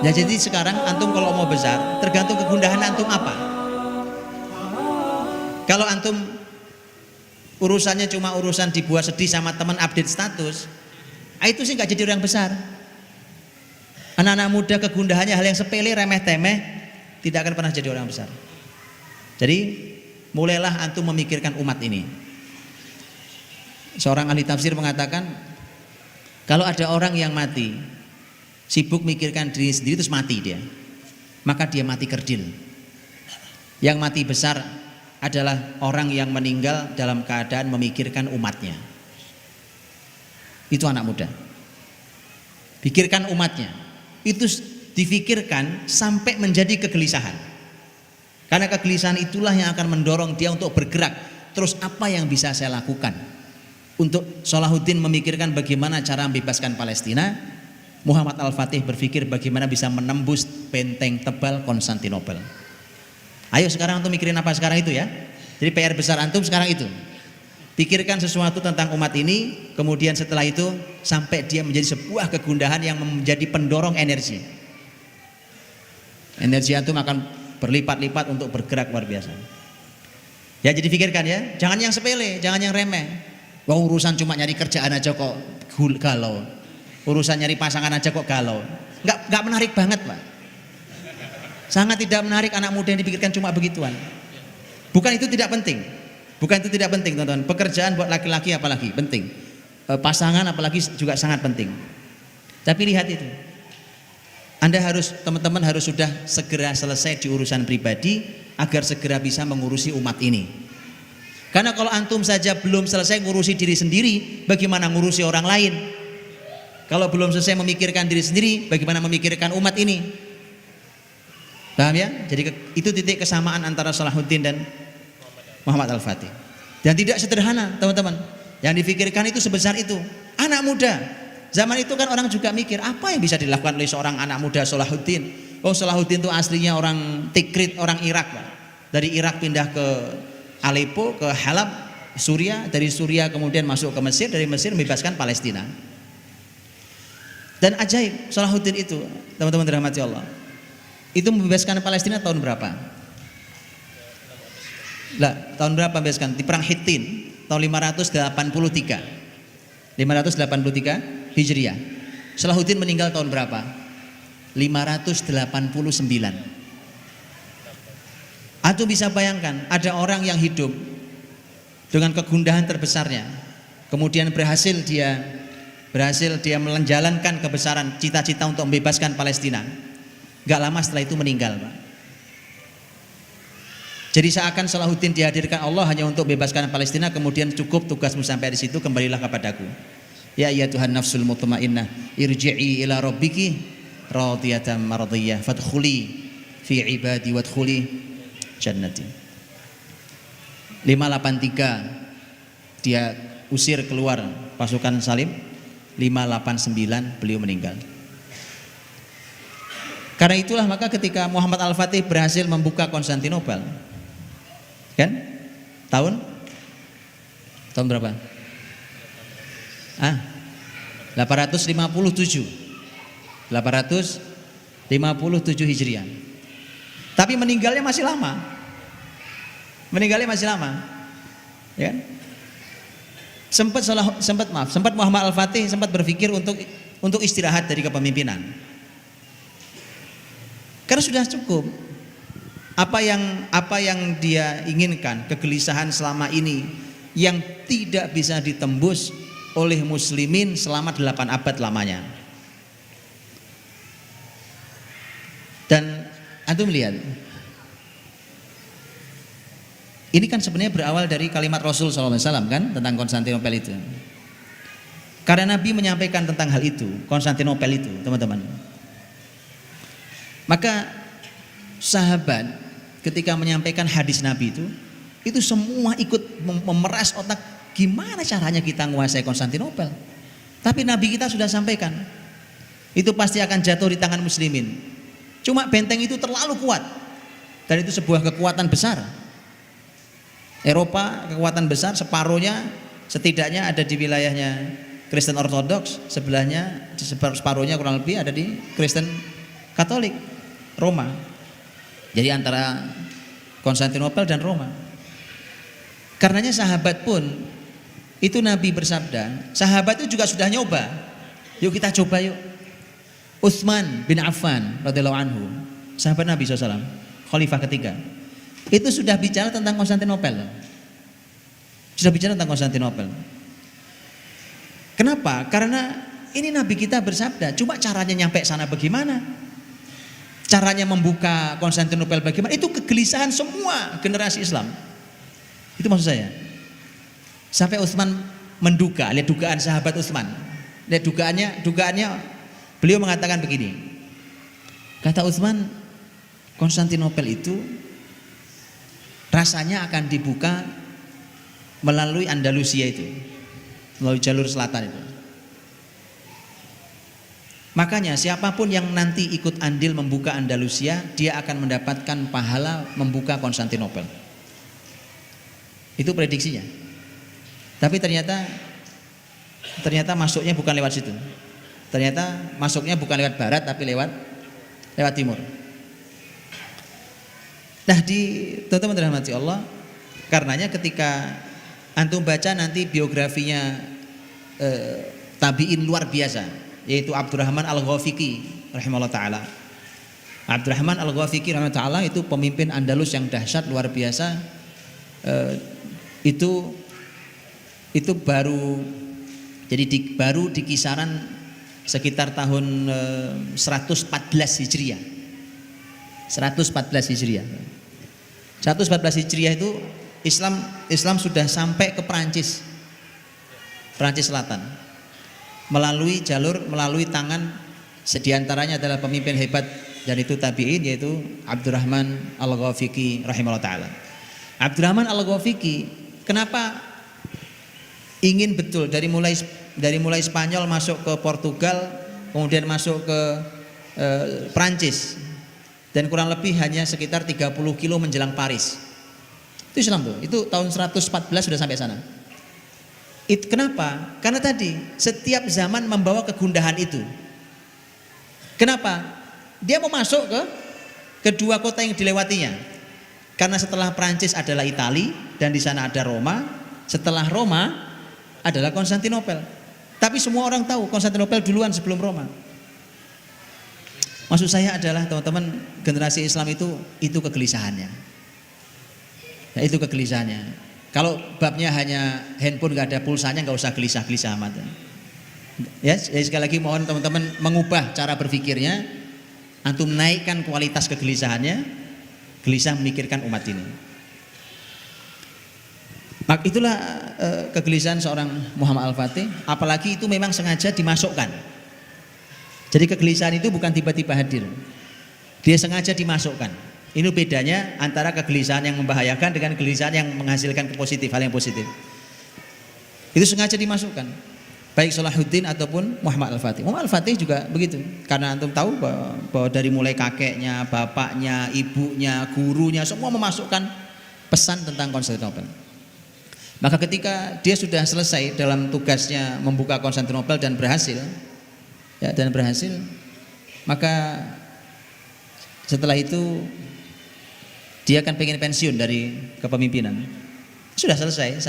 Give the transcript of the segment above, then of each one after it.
Ya jadi sekarang antum kalau mau besar tergantung kegundahan antum apa. Kalau antum urusannya cuma urusan dibuat sedih sama teman update status, itu sih nggak jadi orang besar. Anak-anak muda kegundahannya hal yang sepele remeh temeh tidak akan pernah jadi orang besar. Jadi mulailah antum memikirkan umat ini. Seorang ahli tafsir mengatakan kalau ada orang yang mati sibuk mikirkan diri sendiri terus mati dia, maka dia mati kerdil. Yang mati besar adalah orang yang meninggal dalam keadaan memikirkan umatnya. Itu anak muda. Pikirkan umatnya. Itu difikirkan sampai menjadi kegelisahan. Karena kegelisahan itulah yang akan mendorong dia untuk bergerak. Terus apa yang bisa saya lakukan? Untuk Salahuddin memikirkan bagaimana cara membebaskan Palestina, Muhammad Al-Fatih berpikir bagaimana bisa menembus benteng tebal Konstantinopel. Ayo sekarang antum mikirin apa sekarang itu ya. Jadi PR besar antum sekarang itu. Pikirkan sesuatu tentang umat ini, kemudian setelah itu sampai dia menjadi sebuah kegundahan yang menjadi pendorong energi. Energi antum akan berlipat-lipat untuk bergerak luar biasa. Ya jadi pikirkan ya, jangan yang sepele, jangan yang remeh. Wah urusan cuma nyari kerjaan aja kok galau. Urusan nyari pasangan aja kok galau. Nggak menarik banget Pak. Sangat tidak menarik anak muda yang dipikirkan cuma begituan. Bukan itu tidak penting. Bukan itu tidak penting teman-teman. Pekerjaan buat laki-laki apalagi penting. Pasangan apalagi juga sangat penting. Tapi lihat itu. Anda harus, teman-teman harus sudah segera selesai di urusan pribadi agar segera bisa mengurusi umat ini. Karena kalau antum saja belum selesai ngurusi diri sendiri, bagaimana ngurusi orang lain? Kalau belum selesai memikirkan diri sendiri, bagaimana memikirkan umat ini? Paham ya? Jadi itu titik kesamaan antara Salahuddin dan Muhammad Al-Fatih. Dan tidak sederhana teman-teman. Yang difikirkan itu sebesar itu. Anak muda. Zaman itu kan orang juga mikir apa yang bisa dilakukan oleh seorang anak muda Salahuddin. Oh Salahuddin itu aslinya orang Tikrit, orang Irak Pak. Dari Irak pindah ke Aleppo, ke Halab, Suria. Dari Suria kemudian masuk ke Mesir. Dari Mesir membebaskan Palestina. Dan ajaib Salahuddin itu teman-teman dirahmati Allah. Itu membebaskan Palestina tahun berapa? Lah, tahun berapa membebaskan? Di perang Hittin tahun 583. 583 Hijriah. Salahuddin meninggal tahun berapa? 589. Antum bisa bayangkan ada orang yang hidup dengan kegundahan terbesarnya, kemudian berhasil dia menjalankan kebesaran cita-cita untuk membebaskan Palestina. Gak lama setelah itu meninggal Pak. Jadi seakan Salahuddin dihadirkan Allah hanya untuk bebaskan Palestina, kemudian cukup tugasmu sampai di situ, kembalilah kepadaku. Ya Tuhan nafsul mutmainnah, irji'i ila rabbiki radiyatan mardiyah fadkhuli fi ibadi wadkhuli jannati. 583 dia usir keluar pasukan Salim. 589 beliau meninggal. Karena itulah maka ketika Muhammad Al-Fatih berhasil membuka Konstantinopel, kan? Tahun berapa? 857 Hijriah. Tapi meninggalnya masih lama. Ya kan? Sempat Muhammad Al-Fatih sempat berpikir untuk istirahat dari kepemimpinan. Karena sudah cukup. Apa yang dia inginkan, kegelisahan selama ini yang tidak bisa ditembus oleh muslimin selama 8 abad lamanya. Dan antum lihat, ini kan sebenarnya berawal dari kalimat Rasul SAW kan tentang Konstantinopel itu. Karena Nabi menyampaikan tentang hal itu, Konstantinopel itu, teman-teman. Maka sahabat ketika menyampaikan hadis Nabi itu semua ikut memeras otak gimana caranya kita menguasai Konstantinopel. Tapi Nabi kita sudah sampaikan, itu pasti akan jatuh di tangan muslimin. Cuma benteng itu terlalu kuat dan itu sebuah kekuatan besar. Eropa kekuatan besar, separuhnya setidaknya ada di wilayahnya Kristen Ortodoks, separuhnya kurang lebih ada di Kristen Katolik, Roma. Jadi antara Konstantinopel dan Roma. Karenanya sahabat pun itu Nabi bersabda, sahabat itu juga sudah nyoba. Yuk kita coba yuk. Utsman bin Affan radhiyallahu anhu, sahabat Nabi SAW, khalifah ketiga. Itu sudah bicara tentang Konstantinopel. Sudah bicara tentang Konstantinopel. Kenapa? Karena ini Nabi kita bersabda, cuma caranya nyampe sana bagaimana? Caranya membuka Konstantinopel bagaimana? Itu kegelisahan semua generasi Islam. Itu maksud saya. Sampai Utsman menduga, lihat dugaan sahabat Utsman. Lihat dugaannya beliau mengatakan begini. Kata Utsman, Konstantinopel itu rasanya akan dibuka melalui Andalusia itu, melalui jalur selatan itu. Makanya siapapun yang nanti ikut andil membuka Andalusia, dia akan mendapatkan pahala membuka Konstantinopel. Itu prediksinya. Tapi ternyata masuknya bukan lewat situ. Ternyata masuknya bukan lewat barat tapi lewat timur. Nah, teman-teman dirahmati Allah, karenanya ketika antum baca nanti biografinya tabi'in luar biasa, yaitu Abdurrahman Al-Ghafiqi rahimahullah taala. Abdurrahman Al-Ghafiqi rahimahullah taala itu pemimpin Andalus yang dahsyat luar biasa. Itu baru di kisaran sekitar tahun 114 Hijriah. 114 Hijriah. 114 Hijriah itu Islam sudah sampai ke Perancis Selatan. Melalui tangan sediantaranya adalah pemimpin hebat dan itu tabi'in, yaitu Abdurrahman Al-Ghafiqi rahimahullah taala. Abdurrahman Al-Ghafiqi kenapa ingin betul dari mulai Spanyol masuk ke Portugal, kemudian masuk ke Prancis, dan kurang lebih hanya sekitar 30 kilo menjelang Paris. Itu Islam tuh. Itu tahun 114 sudah sampai sana. Kenapa? Karena tadi setiap zaman membawa kegundahan itu. Kenapa? Dia mau masuk ke kedua kota yang dilewatinya. Karena setelah Prancis adalah Italia dan di sana ada Roma, setelah Roma adalah Konstantinopel. Tapi semua orang tahu Konstantinopel duluan sebelum Roma. Maksud saya adalah teman-teman, generasi Islam itu kegelisahannya. Nah, itu kegelisahannya. Kalau babnya hanya handphone nggak ada pulsanya, nggak usah gelisah-gelisah amat. Ya, sekali lagi mohon teman-teman mengubah cara berpikirnya, antum naikkan kualitas kegelisahannya, gelisah memikirkan umat ini. Maka itulah kegelisahan seorang Muhammad Al-Fatih, apalagi itu memang sengaja dimasukkan. Jadi kegelisahan itu bukan tiba-tiba hadir, dia sengaja dimasukkan. Ini bedanya antara kegelisahan yang membahayakan dengan kegelisahan yang menghasilkan hal yang positif. Itu sengaja dimasukkan, baik Salahuddin ataupun Muhammad Al-Fatih. Muhammad Al-Fatih juga begitu, karena antum tahu bahwa dari mulai kakeknya, bapaknya, ibunya, gurunya semua memasukkan pesan tentang Konstantinopel. Maka ketika dia sudah selesai dalam tugasnya membuka Konstantinopel dan berhasil, maka setelah itu dia akan pengen pensiun dari kepemimpinan. Sudah selesai,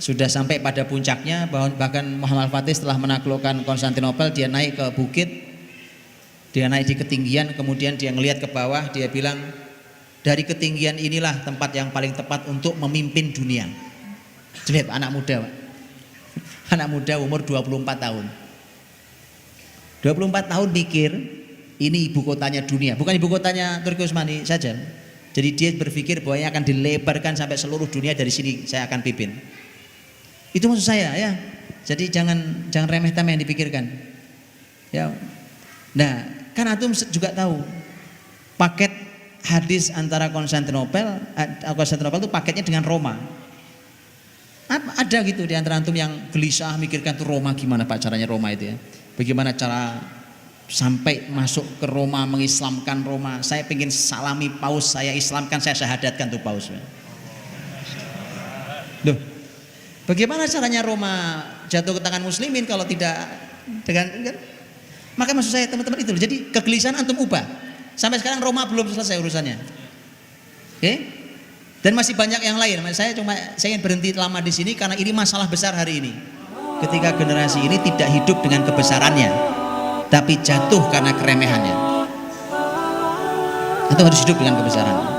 sudah sampai pada puncaknya. Bahkan Muhammad Al-Fatih setelah menaklukkan Konstantinopel, dia naik ke bukit, dia naik di ketinggian, kemudian dia ngelihat ke bawah, dia bilang, dari ketinggian inilah tempat yang paling tepat untuk memimpin dunia. Lihat anak muda umur 24 tahun. 24 tahun mikir, ini ibu kotanya dunia, bukan ibu kotanya Turki Utsmani saja. Jadi dia berpikir bahwa ini akan dilebarkan sampai seluruh dunia, dari sini saya akan pimpin. Itu maksud saya ya. Jadi jangan remeh-temeh yang dipikirkan. Ya. Nah, kan antum juga tahu paket hadis antara Konstantinopel itu paketnya dengan Roma. Ada gitu di antara antum yang gelisah mikirkan tuh Roma gimana Pak caranya Roma itu ya. Bagaimana cara sampai masuk ke Roma, mengislamkan Roma. Saya pengen salami paus, saya islamkan, saya syahadatkan tuh paus. Loh, bagaimana caranya Roma jatuh ke tangan muslimin kalau tidak dengan kan? Maka maksud saya teman-teman itu, jadi kegelisahan antum ubah. Sampai sekarang Roma belum selesai urusannya. Oke? Dan masih banyak yang lain. Saya ingin berhenti lama di sini karena ini masalah besar hari ini. Ketika generasi ini tidak hidup dengan kebesarannya, tapi jatuh karena keremehannya. Atau harus hidup dengan kebesaran.